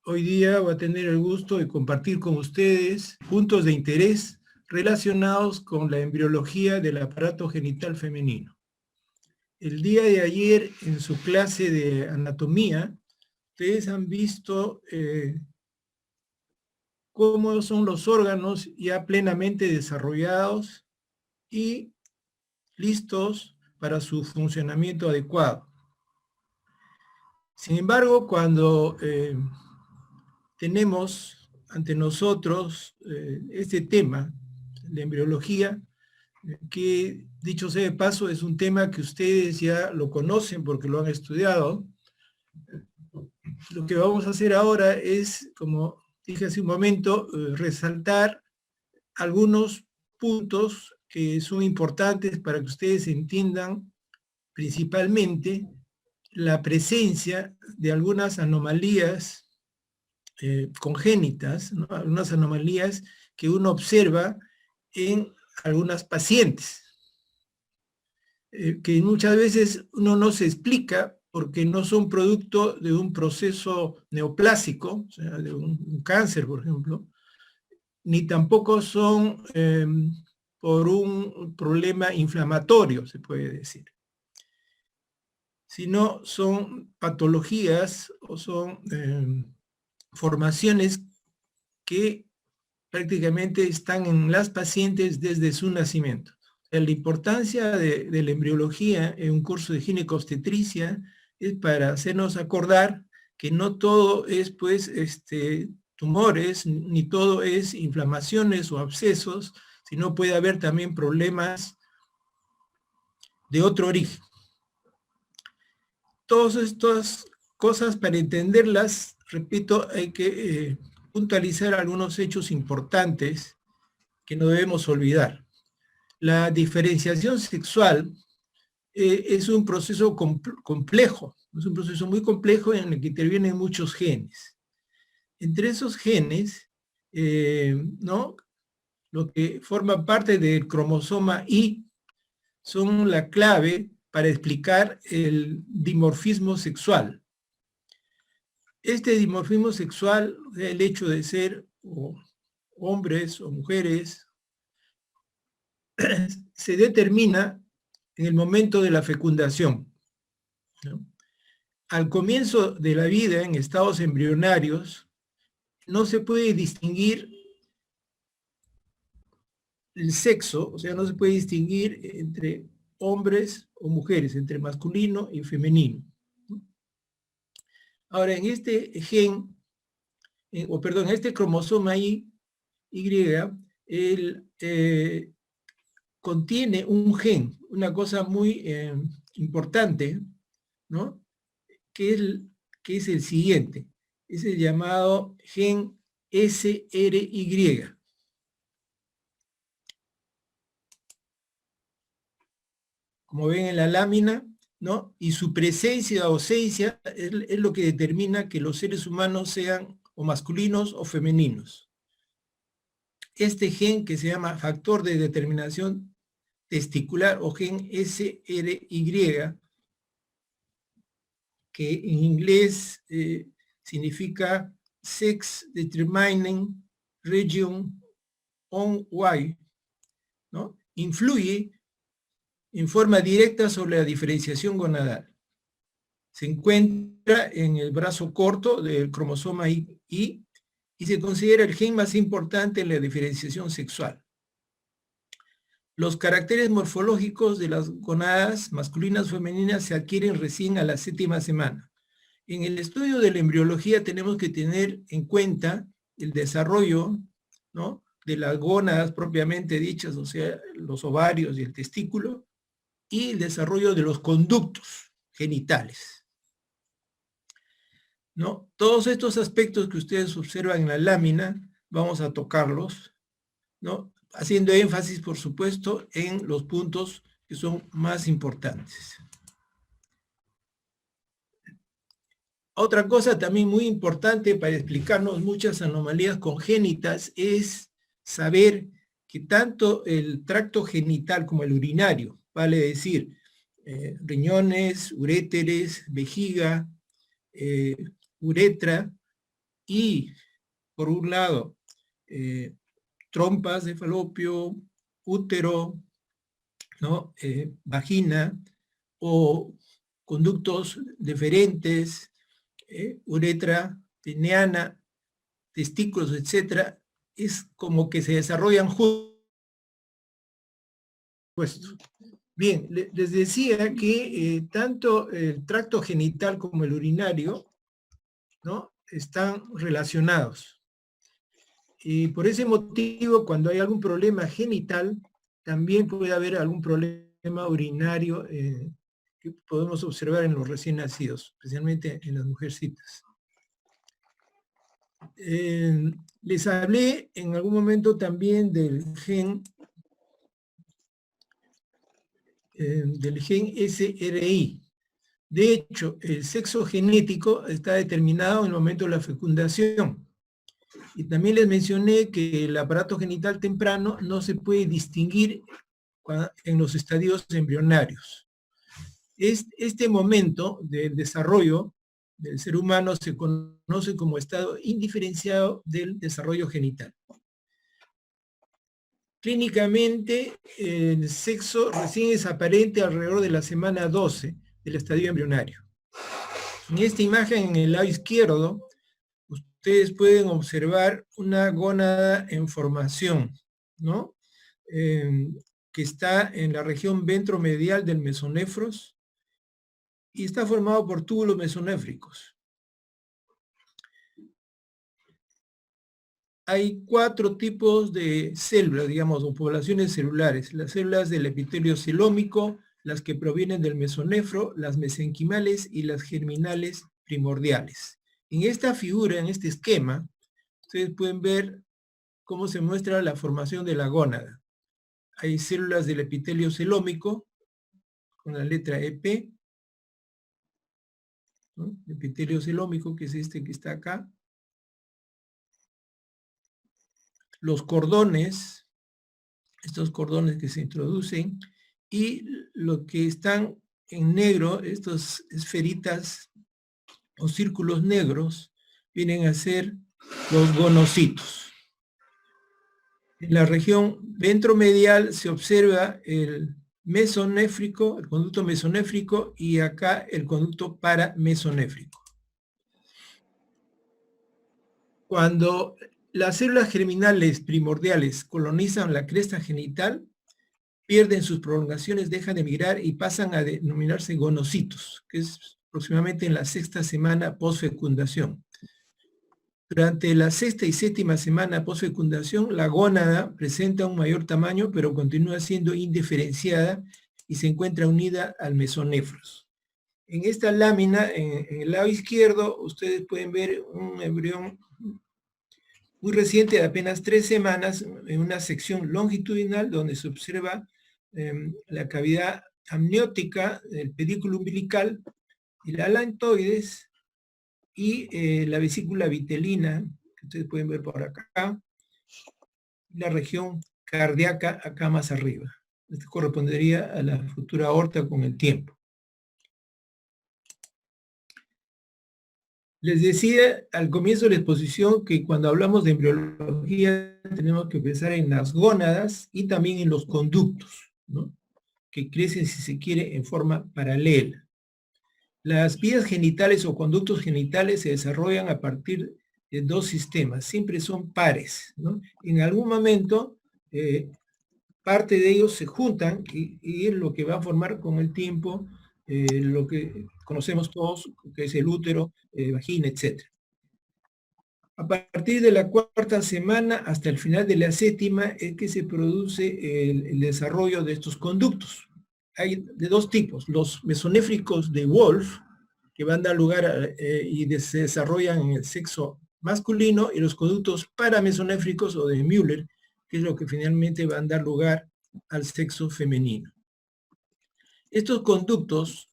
Hoy día voy a tener el gusto de compartir con ustedes puntos de interés relacionados con la embriología del aparato genital femenino. El día de ayer, en su clase de anatomía, ustedes han visto cómo son los órganos ya plenamente desarrollados y listos para su funcionamiento adecuado. Sin embargo, cuando tenemos ante nosotros este tema, la embriología, que dicho sea de paso es un tema que ustedes ya lo conocen porque lo han estudiado. Lo que vamos a hacer ahora es, como dije hace un momento, resaltar algunos puntos que son importantes para que ustedes entiendan principalmente la presencia de algunas anomalías congénitas, ¿no? Algunas anomalías que uno observa en algunas pacientes, que muchas veces uno no se explica porque no son producto de un proceso neoplásico, o sea, de un cáncer, por ejemplo, ni tampoco son por un problema inflamatorio, se puede decir, sino son patologías o son formaciones que prácticamente están en las pacientes desde su nacimiento. La importancia de la embriología en un curso de ginecobstetricia es para hacernos acordar que no todo es pues tumores, ni todo es inflamaciones o abscesos, sino puede haber también problemas de otro origen. Todas estas cosas, para entenderlas, repito, hay que puntualizar algunos hechos importantes que no debemos olvidar. La diferenciación sexual es un proceso complejo, es un proceso muy complejo en el que intervienen muchos genes. Entre esos genes, ¿no? Lo que forma parte del cromosoma Y son la clave para explicar el dimorfismo sexual. Este dimorfismo sexual, el hecho de ser hombres o mujeres, se determina en el momento de la fecundación, ¿no? Al comienzo de la vida, en estados embrionarios, no se puede distinguir el sexo, o sea, no se puede distinguir entre hombres o mujeres, entre masculino y femenino. Ahora, en este gen, en este cromosoma Y, él contiene un gen, una cosa muy importante, ¿no? Que es el siguiente, es el llamado gen SRY. Como ven en la lámina, ¿no? Y su presencia o ausencia es lo que determina que los seres humanos sean o masculinos o femeninos. Este gen, que se llama factor de determinación testicular o gen SRY, que en inglés significa Sex Determining Region on Y, ¿no? Influye en forma directa sobre la diferenciación gonadal. Se encuentra en el brazo corto del cromosoma Y y se considera el gen más importante en la diferenciación sexual. Los caracteres morfológicos de las gonadas masculinas o femeninas se adquieren recién a la 7ª semana. En el estudio de la embriología tenemos que tener en cuenta el desarrollo, ¿no?, de las gónadas propiamente dichas, o sea, los ovarios y el testículo, y el desarrollo de los conductos genitales, ¿no? Todos estos aspectos que ustedes observan en la lámina, vamos a tocarlos, ¿no?, haciendo énfasis, por supuesto, en los puntos que son más importantes. Otra cosa también muy importante para explicarnos muchas anomalías congénitas es saber que tanto el tracto genital como el urinario, vale decir, riñones, uréteres, vejiga, uretra, y, por un lado, trompas de falopio, útero, ¿no? Vagina, o conductos deferentes, uretra, pineana, testículos, etcétera, es como que se desarrollan juntos. Bien, les decía que tanto el tracto genital como el urinario, ¿no?, están relacionados. Y por ese motivo, cuando hay algún problema genital, también puede haber algún problema urinario que podemos observar en los recién nacidos, especialmente en las mujercitas. Les hablé en algún momento también del gen SRI. De hecho, el sexo genético está determinado en el momento de la fecundación. Y también les mencioné que el aparato genital temprano no se puede distinguir en los estadios embrionarios. Este momento del desarrollo del ser humano se conoce como estado indiferenciado del desarrollo genital. Clínicamente, el sexo recién es aparente alrededor de la semana 12 del estadio embrionario. En esta imagen, en el lado izquierdo, ustedes pueden observar una gónada en formación, ¿no? Que está en la región ventromedial del mesonefros y está formado por túbulos mesonéfricos. Hay 4 tipos de células, digamos, o poblaciones celulares. Las células del epitelio celómico, las que provienen del mesonefro, las mesenquimales y las germinales primordiales. En esta figura, en este esquema, ustedes pueden ver cómo se muestra la formación de la gónada. Hay células del epitelio celómico, con la letra EP, ¿no? Epitelio celómico, que es este que está acá. Los cordones, estos cordones que se introducen, y lo que están en negro, estas esferitas o círculos negros, vienen a ser los gonocitos. En la región ventromedial se observa el mesonéfrico, el conducto mesonéfrico, y acá el conducto paramesonéfrico. Cuando las células germinales primordiales colonizan la cresta genital, pierden sus prolongaciones, dejan de migrar y pasan a denominarse gonocitos, que es aproximadamente en la 6ª semana posfecundación. Durante la 6ª y 7ª semana posfecundación, la gónada presenta un mayor tamaño, pero continúa siendo indiferenciada y se encuentra unida al mesonefros. En esta lámina, en el lado izquierdo, ustedes pueden ver un embrión muy reciente, de apenas 3 semanas, en una sección longitudinal donde se observa la cavidad amniótica, el pedículo umbilical, el alantoides y la vesícula vitelina, que ustedes pueden ver por acá, la región cardíaca acá más arriba. Esto correspondería a la futura aorta con el tiempo. Les decía al comienzo de la exposición que cuando hablamos de embriología tenemos que pensar en las gónadas y también en los conductos, ¿no?, que crecen, si se quiere, en forma paralela. Las vías genitales o conductos genitales se desarrollan a partir de 2 sistemas, siempre son pares, ¿no? En algún momento parte de ellos se juntan y es lo que va a formar con el tiempo lo que conocemos todos, que es el útero, vagina, etc. A partir de la 4ª semana hasta el final de la 7ª es que se produce el desarrollo de estos conductos. Hay de 2 tipos, los mesonéfricos de Wolff, que van a dar lugar y se desarrollan en el sexo masculino, y los conductos paramesonéfricos o de Müller, que es lo que finalmente van a dar lugar al sexo femenino. Estos conductos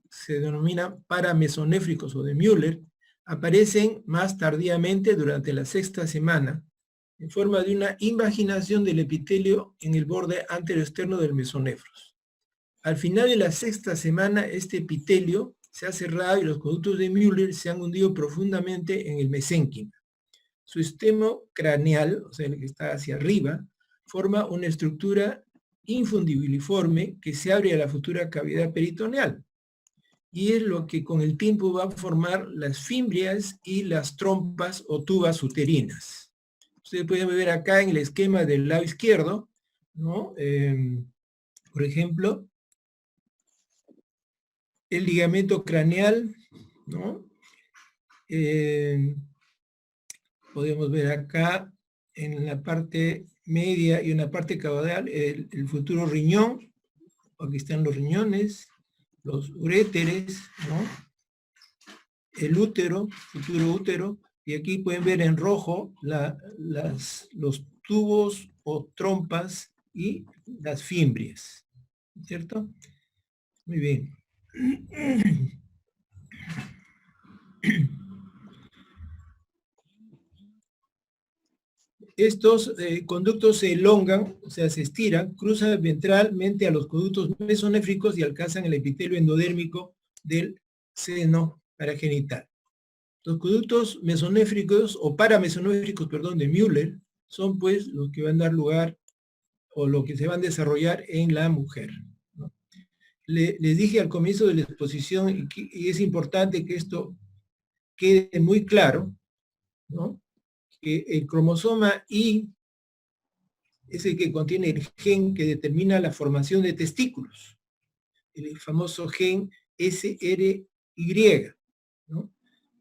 se denominan paramesonéfricos o de Müller, aparecen más tardíamente durante la 6ª semana, en forma de una invaginación del epitelio en el borde anteroexterno del mesonefros. Al final de la 6ª semana, este epitelio se ha cerrado y los conductos de Müller se han hundido profundamente en el mesénquima. Su estemo craneal, o sea, el que está hacia arriba, forma una estructura infundibiliforme que se abre a la futura cavidad peritoneal. Y es lo que con el tiempo va a formar las fimbrias y las trompas o tubas uterinas. Ustedes pueden ver acá en el esquema del lado izquierdo, ¿no? Por ejemplo, el ligamento craneal, ¿no? Podemos ver acá en la parte media y en la parte caudal el futuro riñón. Aquí están los riñones, los uréteres, ¿no? El útero, futuro útero, y aquí pueden ver en rojo los tubos o trompas y las fimbrias, ¿cierto? Muy bien. Estos conductos se elongan, o sea, se estiran, cruzan ventralmente a los conductos mesonéfricos y alcanzan el epitelio endodérmico del seno paragenital. Los conductos mesonéfricos o paramesonéfricos, perdón, de Müller, son pues los que van a dar lugar o lo que se van a desarrollar en la mujer, ¿no? Les dije al comienzo de la exposición, y es importante que esto quede muy claro, ¿no? Que el cromosoma Y es el que contiene el gen que determina la formación de testículos, el famoso gen SRY, ¿no?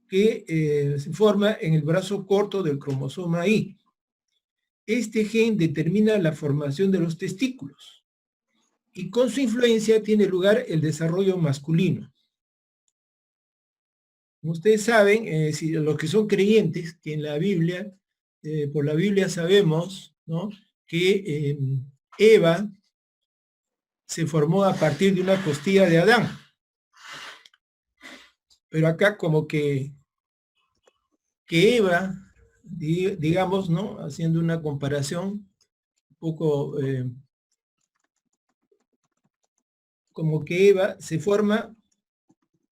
Que se forma en el brazo corto del cromosoma Y. Este gen determina la formación de los testículos y con su influencia tiene lugar el desarrollo masculino. Como ustedes saben, si los que son creyentes, que en la Biblia, por la Biblia sabemos, ¿no?, que Eva se formó a partir de una costilla de Adán. Pero acá como que Eva, digamos, ¿no?, haciendo una comparación un poco, como que Eva se forma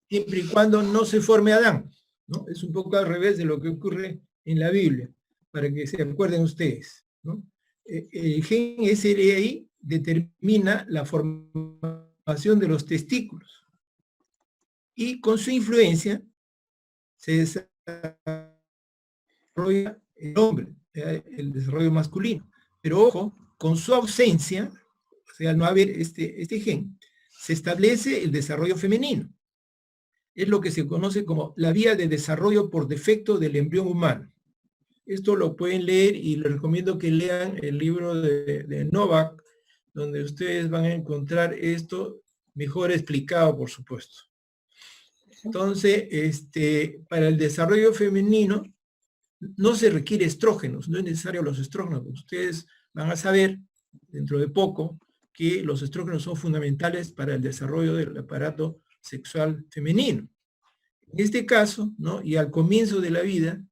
siempre y cuando no se forme Adán, ¿no? Es un poco al revés de lo que ocurre en la Biblia, para que se acuerden ustedes, ¿no? El gen SRY determina la formación de los testículos y con su influencia se desarrolla el hombre, el desarrollo masculino. Pero ojo, con su ausencia, o sea, al no haber este gen, se establece el desarrollo femenino. Es lo que se conoce como la vía de desarrollo por defecto del embrión humano. Esto lo pueden leer y les recomiendo que lean el libro de Novak, donde ustedes van a encontrar esto mejor explicado, por supuesto. Entonces, para el desarrollo femenino no se requiere estrógenos, no es necesario los estrógenos. Ustedes van a saber dentro de poco que los estrógenos son fundamentales para el desarrollo del aparato sexual femenino. En este caso, ¿no?, y al comienzo de la vida,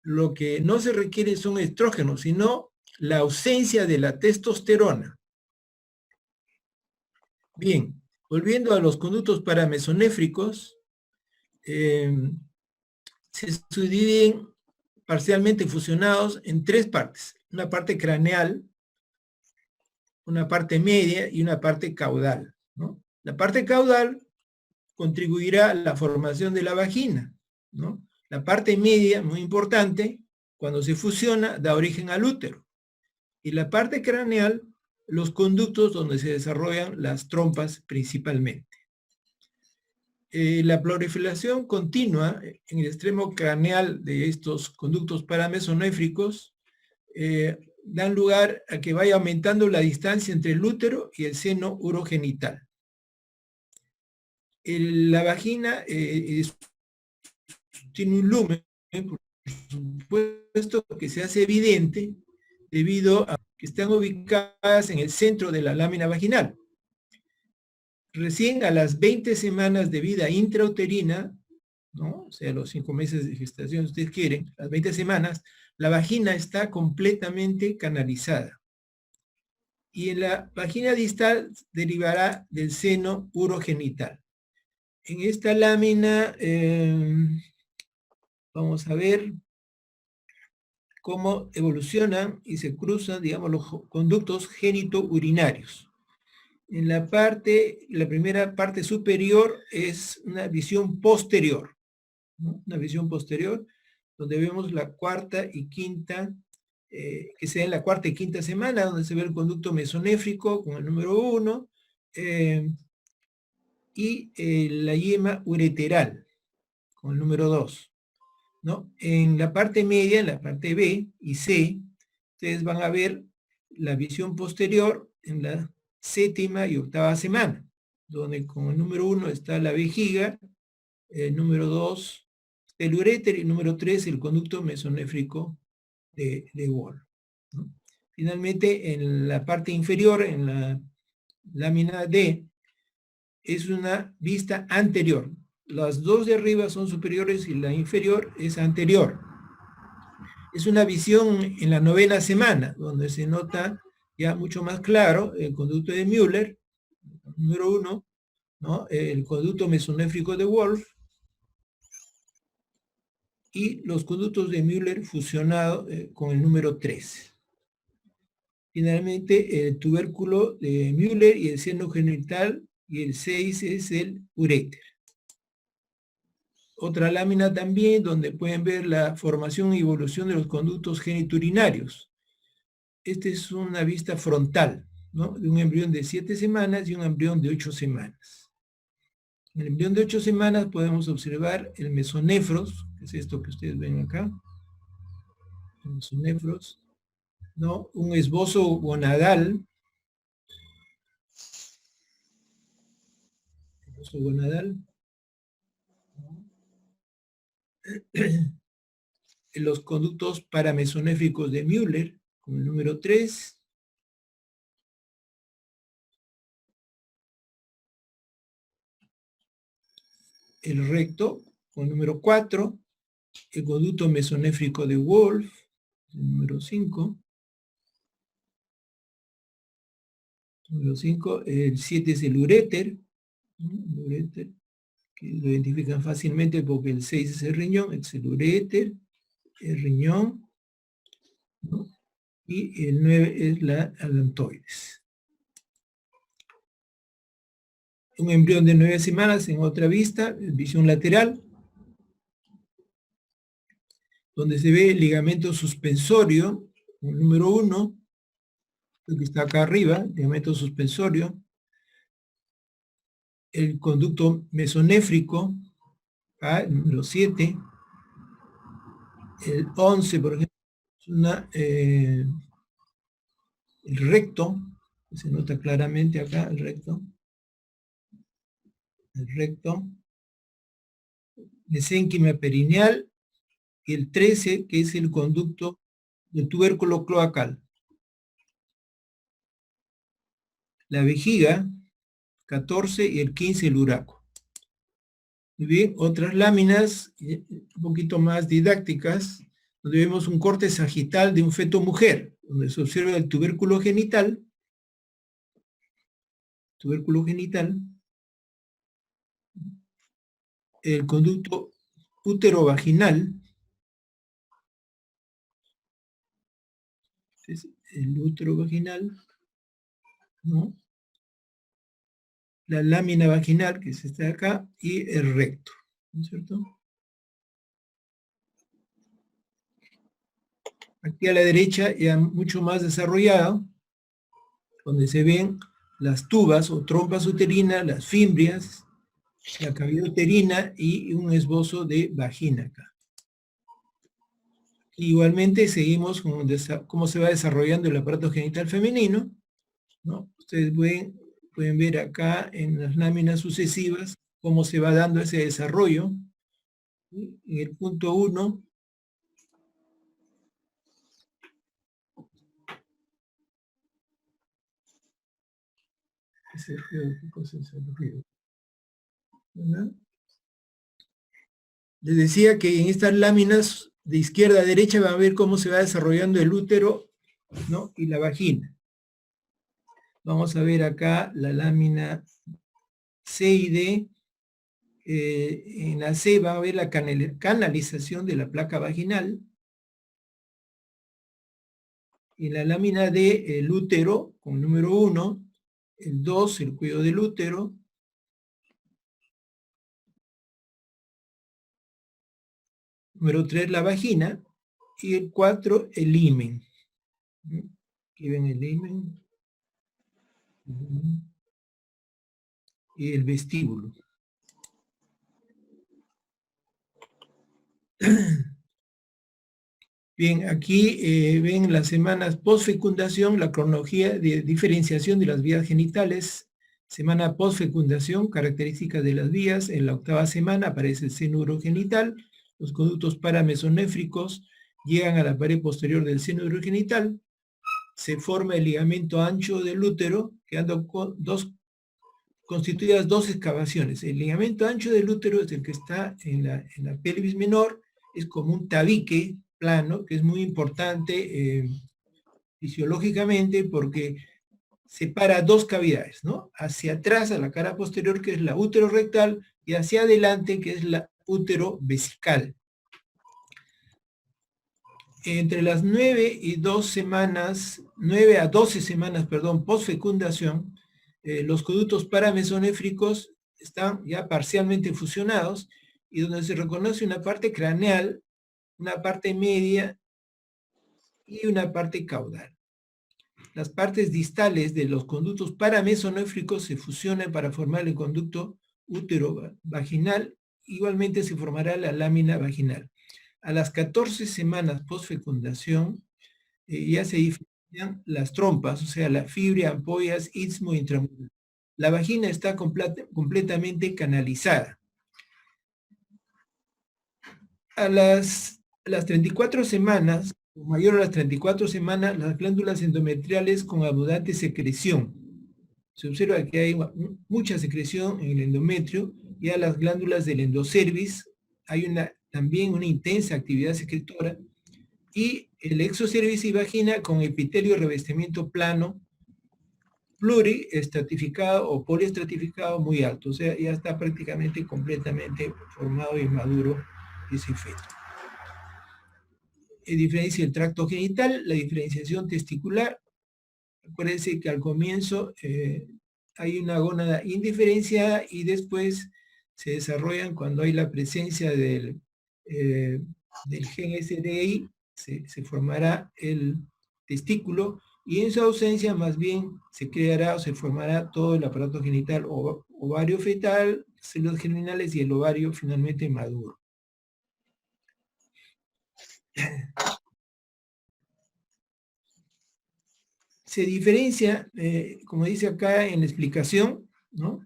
lo que no se requiere son estrógenos, sino la ausencia de la testosterona. Bien, volviendo a los conductos paramesonéfricos, se subdividen parcialmente fusionados en tres partes: una parte craneal, una parte media y una parte caudal, ¿no? La parte caudal contribuirá a la formación de la vagina, ¿no? La parte media, muy importante, cuando se fusiona, da origen al útero. Y la parte craneal, los conductos donde se desarrollan las trompas principalmente. La proliferación continua en el extremo craneal de estos conductos paramesonéfricos dan lugar a que vaya aumentando la distancia entre el útero y el seno urogenital. La vagina tiene un lumen, por supuesto, que se hace evidente debido a que están ubicadas en el centro de la lámina vaginal. Recién a las 20 semanas de vida intrauterina, ¿no?, o sea, los 5 meses de gestación, si ustedes quieren, las 20 semanas, la vagina está completamente canalizada. Y en la vagina distal derivará del seno urogenital. En esta lámina vamos a ver cómo evolucionan y se cruzan, digamos, los conductos genitourinarios. En la primera parte superior es una visión posterior, ¿no? Una visión posterior, donde vemos la cuarta y quinta, que se da en la cuarta y quinta semana, donde se ve el conducto mesonéfrico con el número 1, y la yema ureteral con el número 2, ¿no? En la parte media, en la parte B y C, ustedes van a ver la visión posterior en la séptima y octava semana, donde con el número 1 está la vejiga, el número 2 el uréter y el número 3 el conducto mesonéfrico de Wolf, ¿no? Finalmente, en la parte inferior, en la lámina D, es una vista anterior. Las dos de arriba son superiores y la inferior es anterior. Es una visión en la novena semana, donde se nota ya mucho más claro el conducto de Müller, número 1, ¿no? El conducto mesonéfrico de Wolf, y los conductos de Müller fusionados con el número 3. Finalmente, el tubérculo de Müller y el seno genital, y el 6 es el uréter. Otra lámina también donde pueden ver la formación y evolución de los conductos geniturinarios. Esta es una vista frontal, ¿no? De un embrión de 7 semanas y un embrión de 8 semanas. En el embrión de 8 semanas podemos observar el mesonefros, que es esto que ustedes ven acá. El mesonefros, ¿no? Un esbozo gonadal. Esbozo gonadal. Los conductos paramesonéfricos de Müller, con el número 3. El recto, con el número 4. El conducto mesonéfrico de Wolf, el número 5. Número 5, el 7 es el uréter, que lo identifican fácilmente porque el 6 es el riñón, es el uréter, el riñón, ¿no? Y el 9 es la alantoides. Un embrión de 9 semanas en otra vista, visión lateral, donde se ve el ligamento suspensorio, el número 1, que está acá arriba, ligamento suspensorio, el conducto mesonéfrico, el número 7, el 11, por ejemplo, es el recto, que se nota claramente acá, el recto, mesénquima perineal, y el 13, que es el conducto del tubérculo cloacal. La vejiga, 14, y el 15 el uraco. Muy bien, otras láminas un poquito más didácticas, donde vemos un corte sagital de un feto mujer, donde se observa el tubérculo genital, el conducto útero-vaginal, es el útero vaginal, ¿no? La lámina vaginal, que es esta de acá, y el recto, ¿no es cierto? Aquí a la derecha ya mucho más desarrollado, donde se ven las tubas o trompas uterinas, las fimbrias, la cavidad uterina y un esbozo de vagina acá. Igualmente seguimos con cómo se va desarrollando el aparato genital femenino, ¿no? Ustedes pueden ver acá en las láminas sucesivas cómo se va dando ese desarrollo. En el punto 1, ese ruido, ¿qué cosa es el ruido? ¿Verdad? Les decía que en estas láminas de izquierda a derecha van a ver cómo se va desarrollando el útero, ¿no? Y la vagina. Vamos a ver acá la lámina C y D, En la C va a haber la canalización de la placa vaginal. En la lámina D, el útero, con número 1, el 2, el cuello del útero, número 3, la vagina, y el 4, el himen. Aquí ven el himen. Y el vestíbulo. Bien, aquí ven las semanas post-fecundación, la cronología de diferenciación de las vías genitales. Semana post-fecundación, características de las vías. En la 8ª semana aparece el seno urogenital. Los conductos paramesonéfricos llegan a la pared posterior del seno urogenital. Se forma el ligamento ancho del útero, quedando constituidas dos excavaciones. El ligamento ancho del útero es el que está en la pelvis menor, es como un tabique plano, que es muy importante fisiológicamente porque separa dos cavidades, ¿no? Hacia atrás, a la cara posterior, que es la útero rectal, y hacia adelante, que es la útero vesical. Entre las 9 a 12 semanas, perdón, post-fecundación, los conductos paramesonéfricos están ya parcialmente fusionados y donde se reconoce una parte craneal, una parte media y una parte caudal. Las partes distales de los conductos paramesonéfricos se fusionan para formar el conducto útero-vaginal. Igualmente se formará la lámina vaginal. A las 14 semanas post-fecundación ya se diferencian las trompas, o sea, la fibria, ampollas, istmo e intramuscular. La vagina está completamente canalizada. A las 34 semanas, o mayor a las 34 semanas, las glándulas endometriales con abundante secreción. Se observa que hay mucha secreción en el endometrio, y a las glándulas del endocervix hay también una intensa actividad secretora, y el exocervix y vagina con epitelio y revestimiento plano, pluriestratificado o poliestratificado muy alto, o sea, ya está prácticamente completamente formado y maduro ese feto. Diferencia el tracto genital, la diferenciación testicular. Acuérdense que al comienzo hay una gónada indiferenciada y después se desarrollan cuando hay la presencia del gen SDI, se formará el testículo, y en su ausencia más bien se creará o se formará todo el aparato genital, ovario fetal, células germinales y el ovario finalmente maduro. Se diferencia, como dice acá en la explicación, ¿no?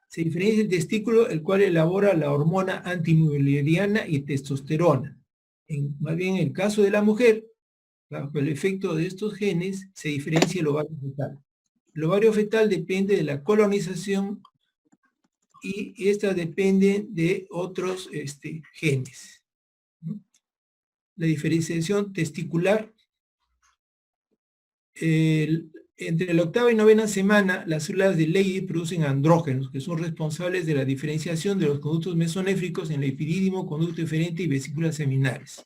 Se diferencia el testículo, el cual elabora la hormona antimulleriana y testosterona. Más bien en el caso de la mujer, bajo el efecto de estos genes, se diferencia el ovario fetal. El ovario fetal depende de la colonización y esta depende de otros genes. La diferenciación testicular, entre la 8ª y 9ª semana, las células de Leydig producen andrógenos, que son responsables de la diferenciación de los conductos mesonéfricos en el epidídimo, conducto eferente y vesículas seminales.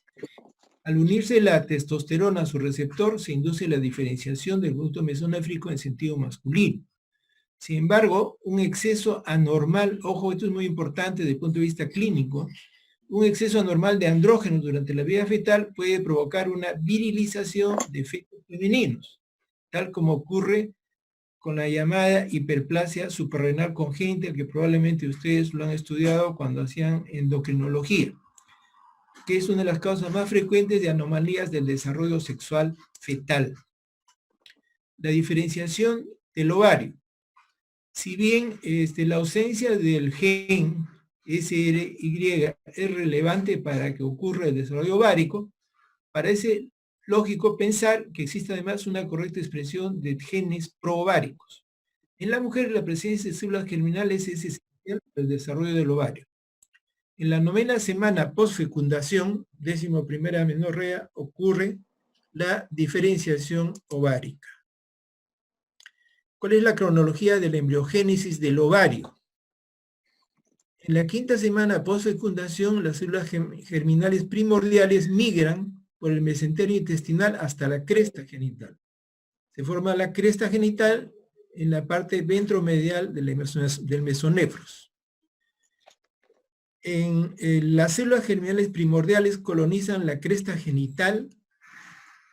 Al unirse la testosterona a su receptor, se induce la diferenciación del conducto mesonéfrico en sentido masculino. Sin embargo, un exceso anormal, ojo, esto es muy importante desde el punto de vista clínico, un exceso anormal de andrógenos durante la vida fetal puede provocar una virilización de fetos femeninos, tal como ocurre con la llamada hiperplasia suprarrenal congénita, que probablemente ustedes lo han estudiado cuando hacían endocrinología, que es una de las causas más frecuentes de anomalías del desarrollo sexual fetal. La diferenciación del ovario. Si bien la ausencia del gen SRY es relevante para que ocurra el desarrollo ovárico, parece lógico pensar que existe además una correcta expresión de genes proováricos. En la mujer, la presencia de células germinales es esencial para el desarrollo del ovario. En la 9ª semana post-fecundación, 11ª amenorrea, ocurre la diferenciación ovárica. ¿Cuál es la cronología de la embriogénesis del ovario? En la quinta semana post-fecundación, las células germinales primordiales migran por el mesenterio intestinal hasta la cresta genital. Se forma la cresta genital en la parte ventromedial del mesonefros. Las células germinales primordiales colonizan la cresta genital,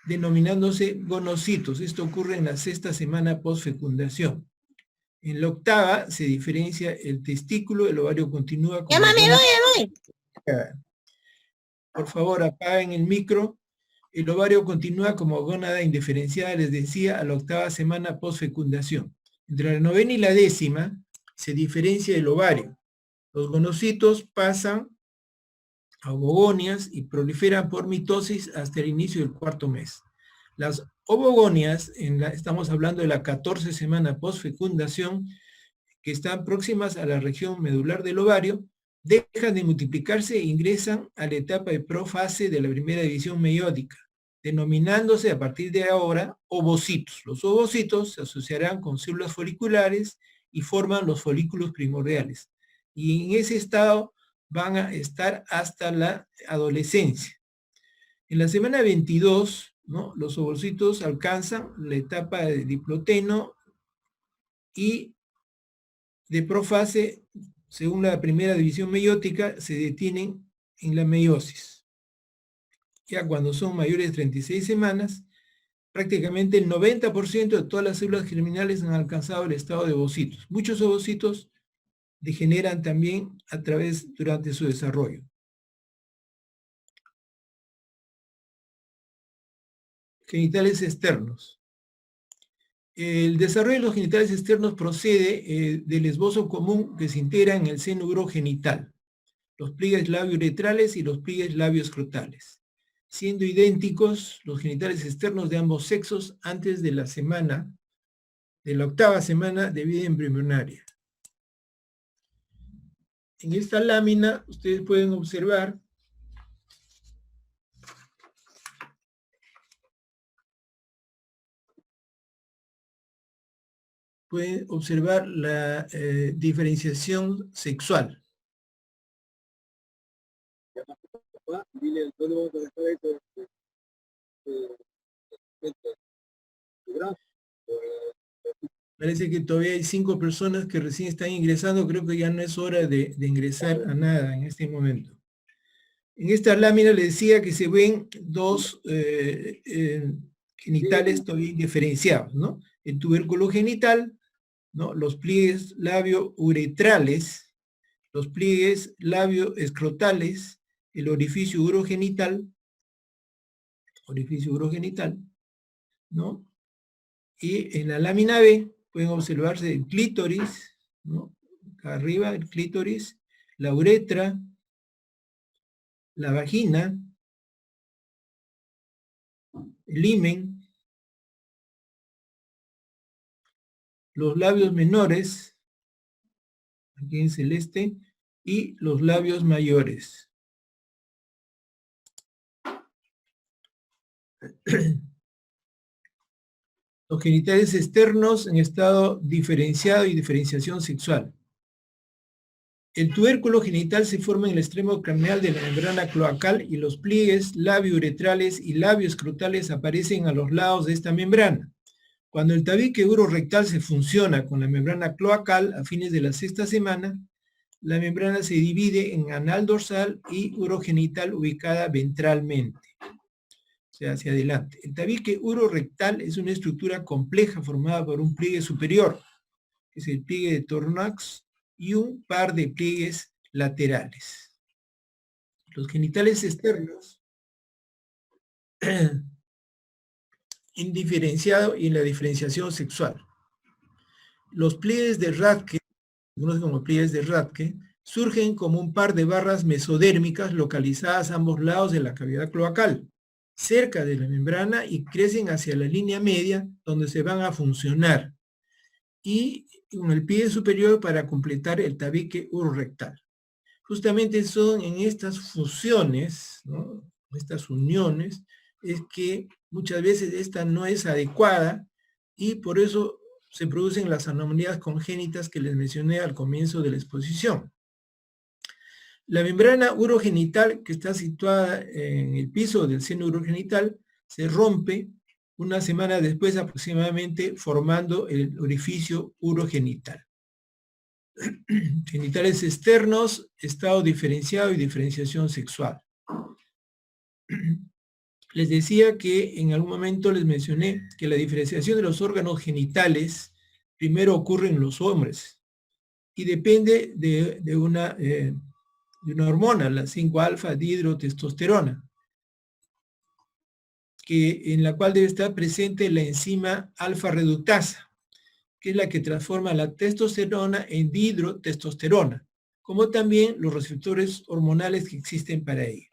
denominándose gonocitos. Esto ocurre en la sexta semana post-fecundación. En la octava se diferencia el testículo, el ovario continúa como... Ya voy. Por favor, apaguen el micro. El ovario continúa como gónada indiferenciada, les decía, a la octava semana post-fecundación. Entre la novena y la décima se diferencia el ovario. Los gonocitos pasan a ovogonias y proliferan por mitosis hasta el inicio del cuarto mes. Las ovogonias, estamos hablando de la 14 semana post-fecundación, que están próximas a la región medular del ovario, dejan de multiplicarse e ingresan a la etapa de profase de la primera división meiótica, denominándose a partir de ahora ovocitos. Los ovocitos se asociarán con células foliculares y forman los folículos primordiales. Y en ese estado van a estar hasta la adolescencia. En la semana 22, ¿no?, los ovocitos alcanzan la etapa de diploteno y de profase, según la primera división meiótica, se detienen en la meiosis. Ya cuando son mayores de 36 semanas, prácticamente el 90% de todas las células germinales han alcanzado el estado de ovocitos. Muchos ovocitos degeneran también durante su desarrollo. Genitales externos. El desarrollo de los genitales externos procede del esbozo común que se integra en el seno urogenital, los pliegues labio-uretrales y los pliegues labio-escrotales, siendo idénticos los genitales externos de ambos sexos antes de la octava semana de vida embrionaria. En esta lámina ustedes pueden observar la diferenciación sexual. Parece que todavía hay 5 personas que recién están ingresando. Creo que ya no es hora de ingresar a nada en este momento. En esta lámina les decía que se ven dos genitales todavía diferenciados, ¿no? El tubérculo genital, ¿no?, los pliegues labio-uretrales, los pliegues labio-escrotales, el orificio urogenital, ¿no? Y en la lámina B pueden observarse el clítoris, ¿no?, acá arriba el clítoris, la uretra, la vagina, el himen, los labios menores, aquí en celeste, y los labios mayores. Los genitales externos en estado diferenciado y diferenciación sexual. El tubérculo genital se forma en el extremo craneal de la membrana cloacal y los pliegues labio-uretrales y labio-escrotales aparecen a los lados de esta membrana. Cuando el tabique urorectal se fusiona con la membrana cloacal a fines de la sexta semana, la membrana se divide en anal dorsal y urogenital ubicada ventralmente, o sea, hacia adelante. El tabique urorectal es una estructura compleja formada por un pliegue superior, que es el pliegue de Tornax, y un par de pliegues laterales. Los genitales externos, en diferenciado y en la diferenciación sexual. Los pliegues de Rathke, conocidos como pliegues de Rathke, surgen como un par de barras mesodérmicas localizadas a ambos lados de la cavidad cloacal, cerca de la membrana, y crecen hacia la línea media donde se van a funcionar, y con el pie superior para completar el tabique urorectal. Justamente son en estas fusiones, ¿no?, estas uniones, es que muchas veces esta no es adecuada y por eso se producen las anomalías congénitas que les mencioné al comienzo de la exposición. La membrana urogenital, que está situada en el piso del seno urogenital, se rompe una semana después aproximadamente, formando el orificio urogenital. Genitales externos, estado diferenciado y diferenciación sexual. Les decía que en algún momento les mencioné que la diferenciación de los órganos genitales primero ocurre en los hombres y depende de una hormona, la 5-alfa dihidrotestosterona, en la cual debe estar presente la enzima alfa reductasa, que es la que transforma la testosterona en dihidrotestosterona, como también los receptores hormonales que existen para ello.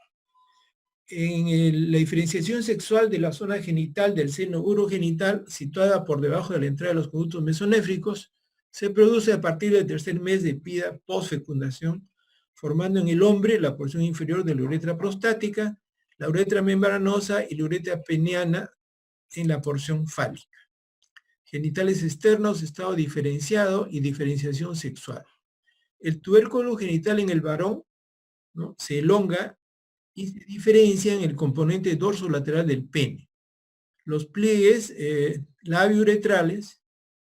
La diferenciación sexual de la zona genital del seno urogenital, situada por debajo de la entrada de los conductos mesonéfricos, se produce a partir del tercer mes de vida postfecundación, formando en el hombre la porción inferior de la uretra prostática, la uretra membranosa y la uretra peniana en la porción fálica. Genitales externos, estado diferenciado y diferenciación sexual. El tubérculo genital en el varón, ¿no?, se elonga y se diferencia en el componente dorsolateral del pene. Los pliegues labiouretrales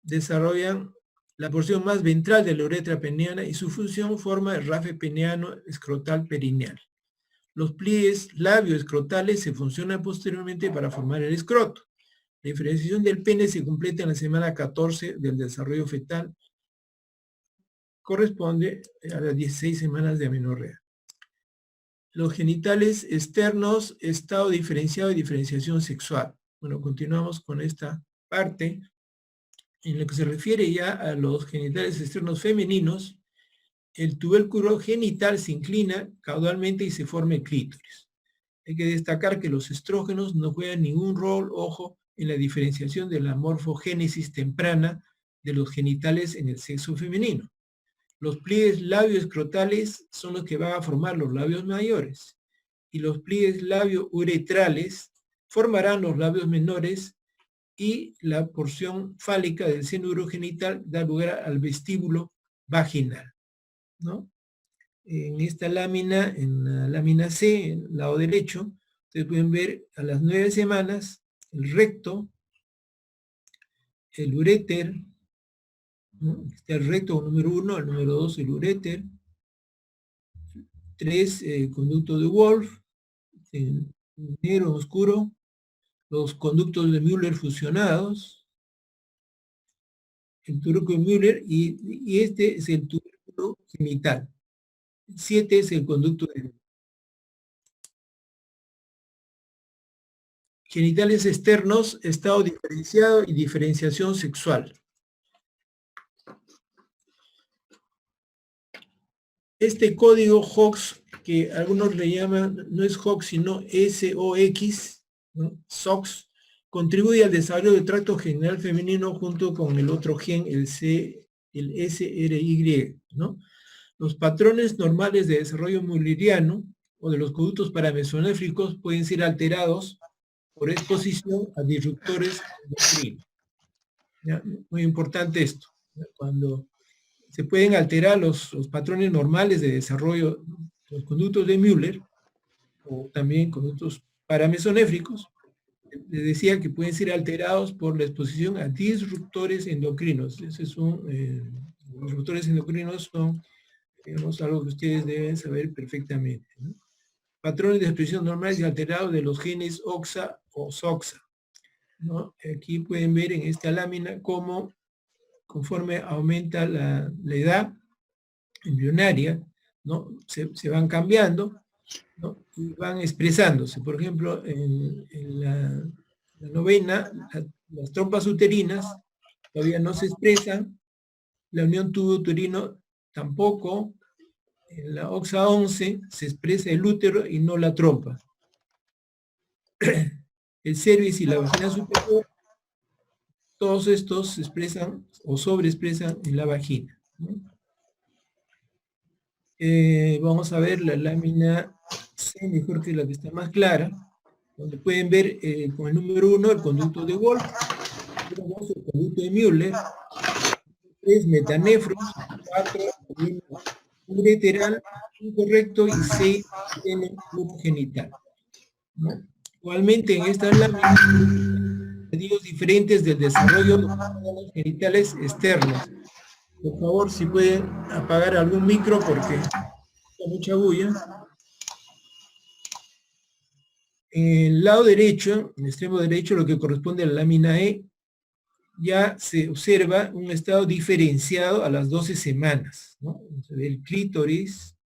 desarrollan la porción más ventral de la uretra peniana y su función forma el rafe peniano escrotal perineal. Los pliegues labioescrotales se funcionan posteriormente para formar el escroto. La diferenciación del pene se completa en la semana 14 del desarrollo fetal. Corresponde a las 16 semanas de amenorrea. Los genitales externos, estado diferenciado y diferenciación sexual. Bueno, continuamos con esta parte. En lo que se refiere ya a los genitales externos femeninos, el tubérculo genital se inclina caudalmente y se forma el clítoris. Hay que destacar que los estrógenos no juegan ningún rol, ojo, en la diferenciación de la morfogénesis temprana de los genitales en el sexo femenino. Los pliegues labioescrotales son los que van a formar los labios mayores y los pliegues labiouretrales formarán los labios menores y la porción fálica del seno urogenital da lugar al vestíbulo vaginal, ¿no? En esta lámina, en la lámina C, en el lado derecho, ustedes pueden ver a las 9 semanas el recto, el uréter, ¿no? Está el recto número 1, el número 2 el uréter, 3 conducto de Wolf, en negro oscuro, los conductos de Müller fusionados, el tubérculo de Müller, y este es el tubérculo genital. 7 es el conducto de genitales externos, estado diferenciado y diferenciación sexual. Este código HOX, que algunos le llaman, no es HOX, sino SOX, ¿no?, SOX, contribuye al desarrollo del tracto genital femenino junto con el otro gen, el SRY, ¿no? Los patrones normales de desarrollo mülleriano o de los conductos paramesonéfricos pueden ser alterados por exposición a disruptores endocrinos. ¿Ya? Muy importante esto. ¿Ya? Cuando se pueden alterar los patrones normales de desarrollo de los conductos de Müller, o también conductos paramesonéfricos, les decía que pueden ser alterados por la exposición a disruptores endocrinos. Los disruptores endocrinos son, digamos, algo que ustedes deben saber perfectamente, ¿no? Patrones de expresión normales y alterados de los genes OXA o SOXA, ¿no? Aquí pueden ver en esta lámina cómo, conforme aumenta la edad embrionaria, ¿no?, se van cambiando, ¿no?, y van expresándose. Por ejemplo, en la novena, las trompas uterinas todavía no se expresan, la unión tubo-uterino tampoco. En la OXA 11 se expresa el útero y no la trompa. El cervix y la vagina superior, todos estos se expresan o sobreexpresan en la vagina, ¿no? Vamos a ver la lámina C, mejor, que la que está más clara, donde pueden ver con el número 1 el conducto de Wolf, el número 2 el conducto de Müller, 3 metanefros, 4 ureteral incorrecto y 6 en el genital, ¿no? Igualmente en estas láminas estadios diferentes del desarrollo de los órganos genitales externos. Por favor, si pueden apagar algún micro porque hay mucha bulla. En el lado derecho, en el extremo derecho, lo que corresponde a la lámina E, ya se observa un estado diferenciado a las 12 semanas, ¿no? Se ve el clítoris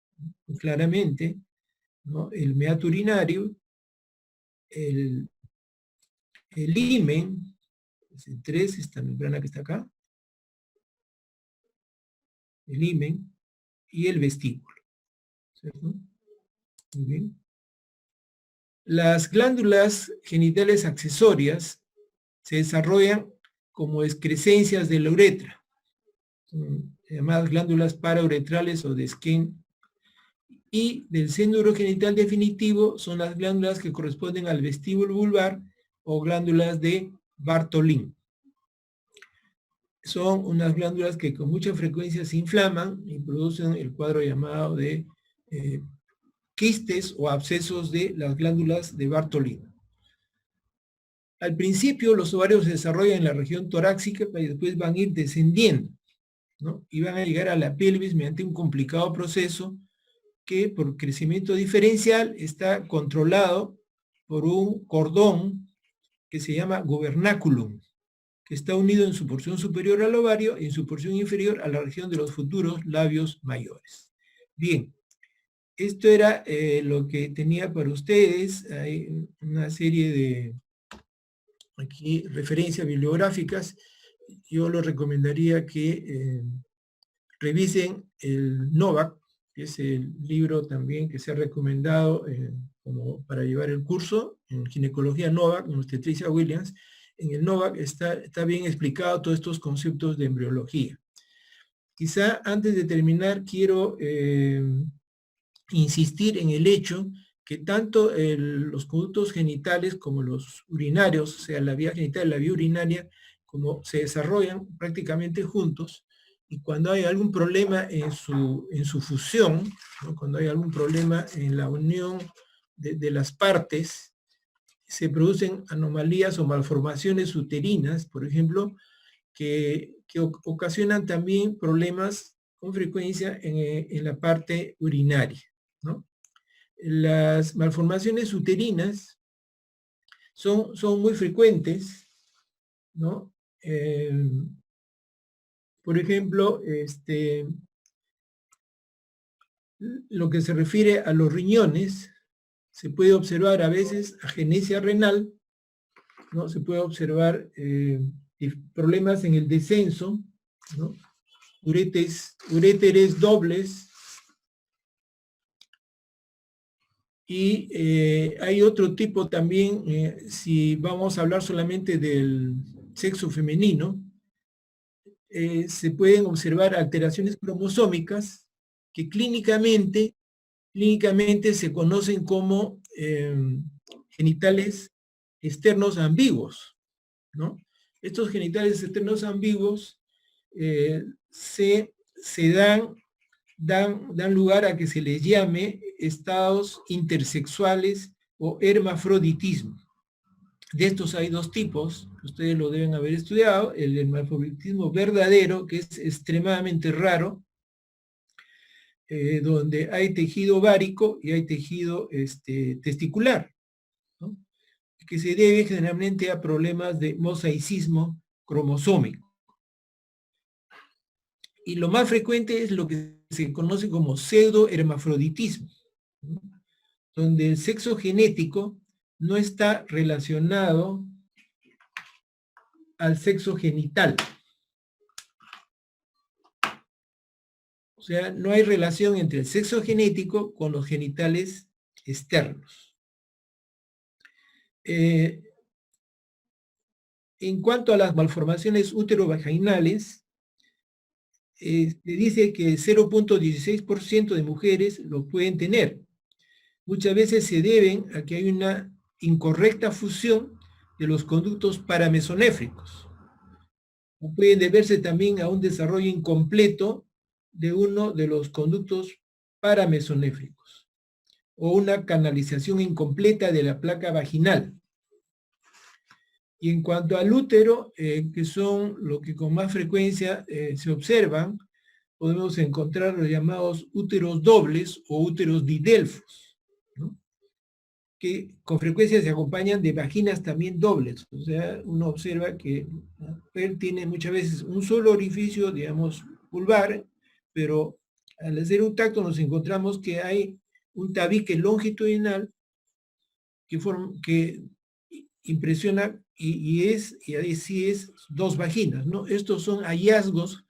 claramente, ¿no? El meato urinario, el himen, es el 3, esta membrana que está acá, el himen y el vestíbulo, ¿cierto? Muy bien. Las glándulas genitales accesorias se desarrollan como excrescencias de la uretra, llamadas glándulas parauretrales o de Skene, y del seno urogenital definitivo son las glándulas que corresponden al vestíbulo vulvar o glándulas de Bartholin. Son unas glándulas que con mucha frecuencia se inflaman y producen el cuadro llamado de quistes o abscesos de las glándulas de Bartholin. Al principio los ovarios se desarrollan en la región torácica y después van a ir descendiendo, ¿no? Y van a llegar a la pelvis mediante un complicado proceso que por crecimiento diferencial está controlado por un cordón que se llama gubernaculum, que está unido en su porción superior al ovario y en su porción inferior a la región de los futuros labios mayores. Bien, esto era lo que tenía para ustedes. Hay una serie de aquí referencias bibliográficas. Yo les recomendaría que revisen el Novak, que es el libro también que se ha recomendado como para llevar el curso en ginecología Novak, en obstetricia Williams. En el Novak está bien explicado todos estos conceptos de embriología. Quizá antes de terminar quiero insistir en el hecho que tanto los conductos genitales como los urinarios, o sea, la vía genital y la vía urinaria, como se desarrollan prácticamente juntos, y cuando hay algún problema en su fusión, ¿no? Cuando hay algún problema en la unión de las partes, se producen anomalías o malformaciones uterinas, por ejemplo, que ocasionan también problemas con frecuencia en la parte urinaria, ¿no? Las malformaciones uterinas son muy frecuentes, ¿no? Por ejemplo, lo que se refiere a los riñones, se puede observar a veces agenesia renal, ¿no? Se puede observar problemas en el descenso, ¿no? Uréteres dobles, y hay otro tipo también, si vamos a hablar solamente del sexo femenino, se pueden observar alteraciones cromosómicas que clínicamente se conocen como genitales externos ambiguos, ¿no? Estos genitales externos ambiguos se dan lugar a que se les llame estados intersexuales o hermafroditismo. De estos hay dos tipos, ustedes lo deben haber estudiado: el hermafroditismo verdadero, que es extremadamente raro, donde hay tejido ovárico y hay tejido testicular, ¿no? Que se debe generalmente a problemas de mosaicismo cromosómico. Y lo más frecuente es lo que se conoce como pseudohermafroditismo, ¿no? Donde el sexo genético no está relacionado al sexo genital. O sea, no hay relación entre el sexo genético con los genitales externos. En cuanto a las malformaciones uterovaginales, se dice que 0.16% de mujeres lo pueden tener. Muchas veces se deben a que hay una incorrecta fusión de los conductos paramesonéfricos. Pueden deberse también a un desarrollo incompleto de uno de los conductos paramesonéfricos o una canalización incompleta de la placa vaginal. Y en cuanto al útero, que son lo que con más frecuencia se observan, podemos encontrar los llamados úteros dobles o úteros didelfos, ¿no? Que con frecuencia se acompañan de vaginas también dobles. O sea, uno observa que la mujer tiene muchas veces un solo orificio, digamos, vulvar, pero al hacer un tacto nos encontramos que hay un tabique longitudinal que impresiona y ahí sí es dos vaginas, ¿no? Estos son hallazgos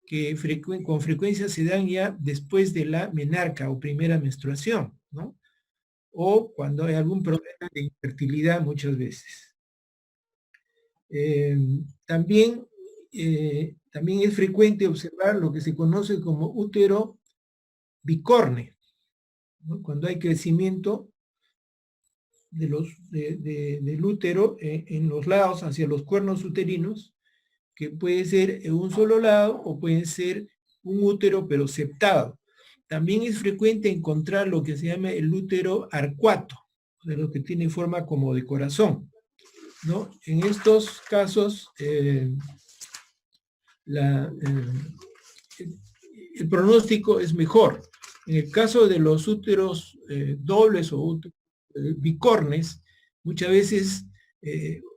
que con frecuencia se dan ya después de la menarca o primera menstruación, ¿no? O cuando hay algún problema de infertilidad muchas veces. También es frecuente observar lo que se conoce como útero bicorne, ¿no? Cuando hay crecimiento del útero en los lados hacia los cuernos uterinos, que puede ser en un solo lado o puede ser un útero pero septado. También es frecuente encontrar lo que se llama el útero arcuato, de lo que tiene forma como de corazón, ¿no? En estos casos, el pronóstico es mejor. En el caso de los úteros dobles o úteros bicornes, muchas veces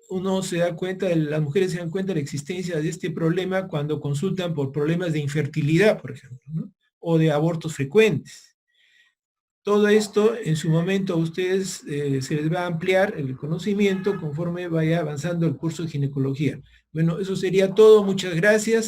uno se da cuenta, las mujeres se dan cuenta de la existencia de este problema cuando consultan por problemas de infertilidad, por ejemplo, ¿no? O de abortos frecuentes. Todo esto, en su momento, a ustedes se les va a ampliar el conocimiento conforme vaya avanzando el curso de ginecología. Bueno, eso sería todo. Muchas gracias.